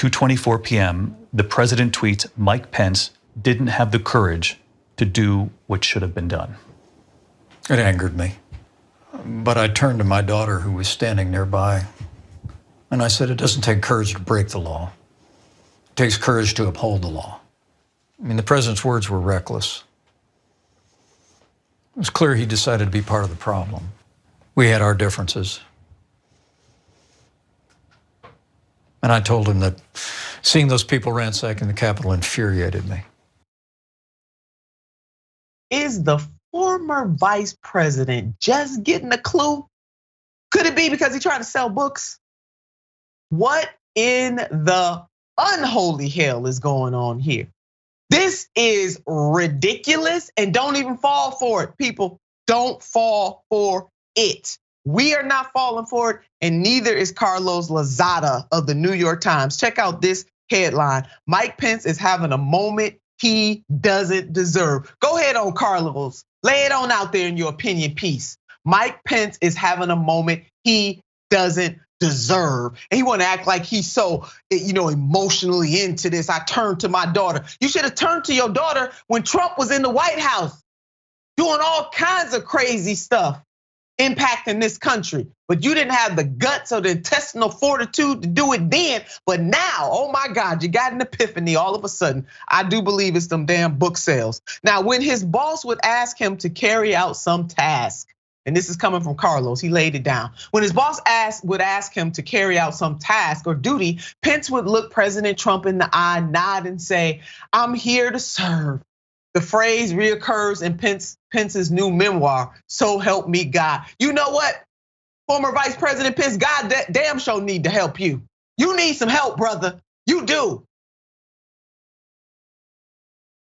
2:24 p.m., the president tweets Mike Pence didn't have the courage to do what should have been done. It angered me. But I turned to my daughter who was standing nearby, and I said, it doesn't take courage to break the law. It takes courage to uphold the law. I mean, the president's words were reckless. It was clear he decided to be part of the problem. We had our differences. And I told him that seeing those people ransacking the Capitol infuriated me. Is the former vice president just getting a clue? Could it be because he's trying to sell books? What in the unholy hell is going on here? This is ridiculous, and don't even fall for it, people. Don't fall for it. We are not falling for it, and neither is Carlos Lozada of the New York Times. Check out this headline. Mike Pence is having a moment he doesn't deserve. Go ahead on, Carlos. Lay it on out there in your opinion piece. Mike Pence is having a moment he doesn't deserve. And he want to act like he's so, emotionally into this. I turned to my daughter. You should have turned to your daughter when Trump was in the White House, doing all kinds of crazy stuff, impacting this country. But you didn't have the guts or the intestinal fortitude to do it then. But now, oh my God, you got an epiphany all of a sudden. I do believe it's them damn book sales. Now, when his boss would ask him to carry out some task, and this is coming from Carlos, he laid it down. When his boss would ask him to carry out some task or duty, Pence would look President Trump in the eye, nod and say, I'm here to serve. The phrase reoccurs in Pence's new memoir, So Help Me God. You know what? Former Vice President Pence, God damn sure need to help you. You need some help, brother. You do.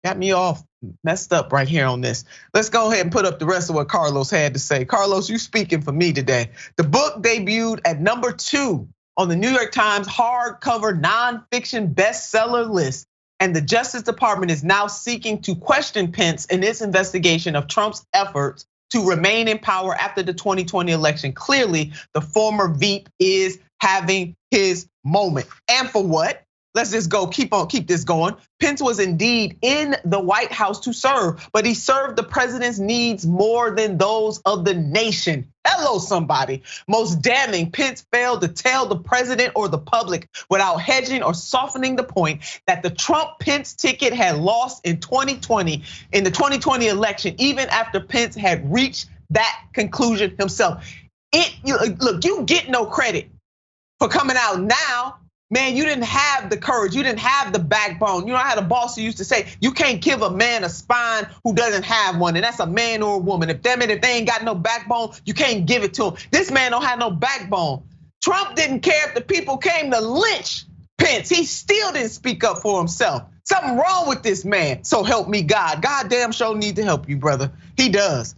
Got me all messed up right here on this. Let's go ahead and put up the rest of what Carlos had to say. Carlos, you speaking for me today. The book debuted at number 2 on the New York Times hardcover nonfiction bestseller list. And the Justice Department is now seeking to question Pence in its investigation of Trump's efforts to remain in power after the 2020 election. Clearly, the former Veep is having his moment. And for what? Let's just go, keep this going. Pence was indeed in the White House to serve, but he served the president's needs more than those of the nation. Hello, somebody. Most damning, Pence failed to tell the president or the public without hedging or softening the point that the Trump-Pence ticket had lost in 2020, in the 2020 election, even after Pence had reached that conclusion himself. Look, you get no credit for coming out now. Man, you didn't have the courage, you didn't have the backbone. You know, I had a boss who used to say, you can't give a man a spine who doesn't have one, and that's a man or a woman. If they ain't got no backbone, you can't give it to him. This man don't have no backbone. Trump didn't care if the people came to lynch Pence. He still didn't speak up for himself. Something wrong with this man. So help me God. God damn sure need to help you, brother. He does.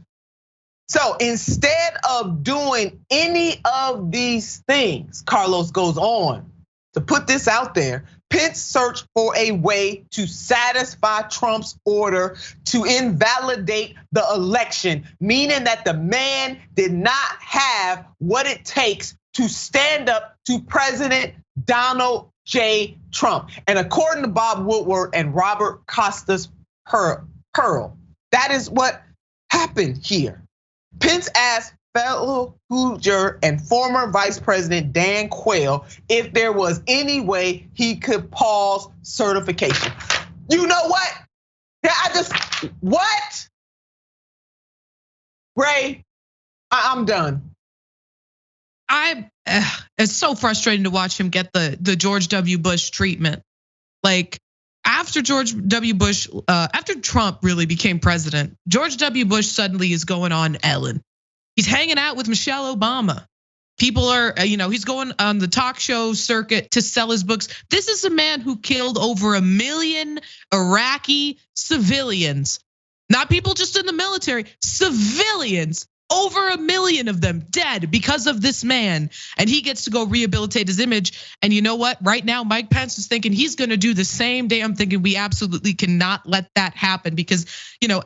So instead of doing any of these things, Carlos goes on to put this out there, Pence searched for a way to satisfy Trump's order to invalidate the election, meaning that the man did not have what it takes to stand up to President Donald J. Trump. And according to Bob Woodward and Robert Costas Pearl, that is what happened here. Pence asked fellow Hoosier and former Vice President Dan Quayle if there was any way he could pause certification. You know what? What? Ray, I'm done. It's so frustrating to watch him get the George W. Bush treatment. Like after after Trump really became president, George W. Bush suddenly is going on Ellen. He's hanging out with Michelle Obama. People are, he's going on the talk show circuit to sell his books. This is a man who killed over 1 million Iraqi civilians, not people just in the military, civilians Over 1 million of them dead because of this man. And he gets to go rehabilitate his image. And you know what? Right now, Mike Pence is thinking he's gonna do the same day. I'm thinking we absolutely cannot let that happen because,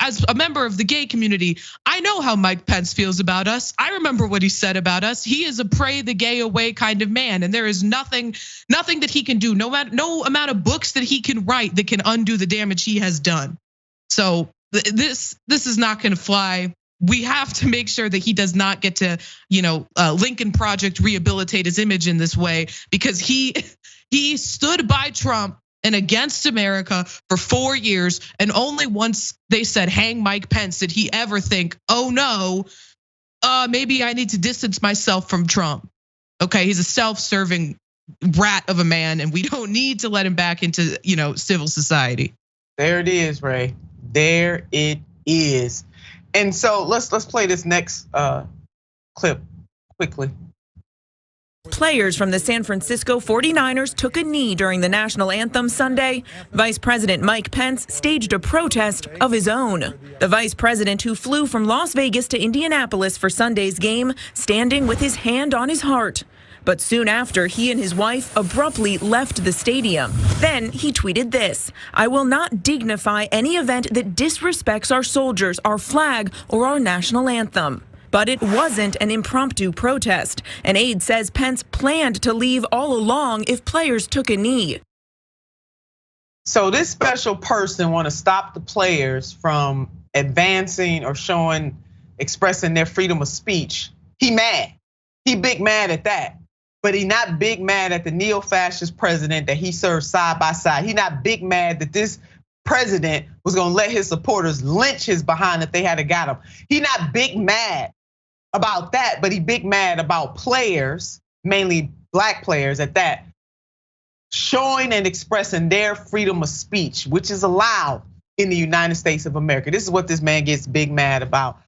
as a member of the gay community, I know how Mike Pence feels about us. I remember what he said about us. He is a pray the gay away kind of man. And there is nothing that he can do, no amount of books that he can write that can undo the damage he has done. So this is not gonna fly. We have to make sure that he does not get to, Lincoln Project rehabilitate his image in this way because he stood by Trump and against America for 4 years. And only once they said, hang Mike Pence, did he ever think, oh no, maybe I need to distance myself from Trump. Okay, he's a self-serving rat of a man and we don't need to let him back into, civil society. There it is, Ray. There it is. And so let's play this next clip quickly. Players from the San Francisco 49ers took a knee during the national anthem Sunday. Vice President Mike Pence staged a protest of his own. The vice president, who flew from Las Vegas to Indianapolis for Sunday's game, standing with his hand on his heart. But soon after, he and his wife abruptly left the stadium. Then he tweeted this: "I will not dignify any event that disrespects our soldiers, our flag, or our national anthem." But it wasn't an impromptu protest. An aide says Pence planned to leave all along if players took a knee. So this special person want to stop the players from advancing or expressing their freedom of speech. He mad. He big mad at that. But he not big mad at the neo-fascist president that he served side by side. He not big mad that this president was gonna let his supporters lynch his behind if they had got him. He not big mad about that, but he big mad about players, mainly black players at that, showing and expressing their freedom of speech, which is allowed in the United States of America. This is what this man gets big mad about.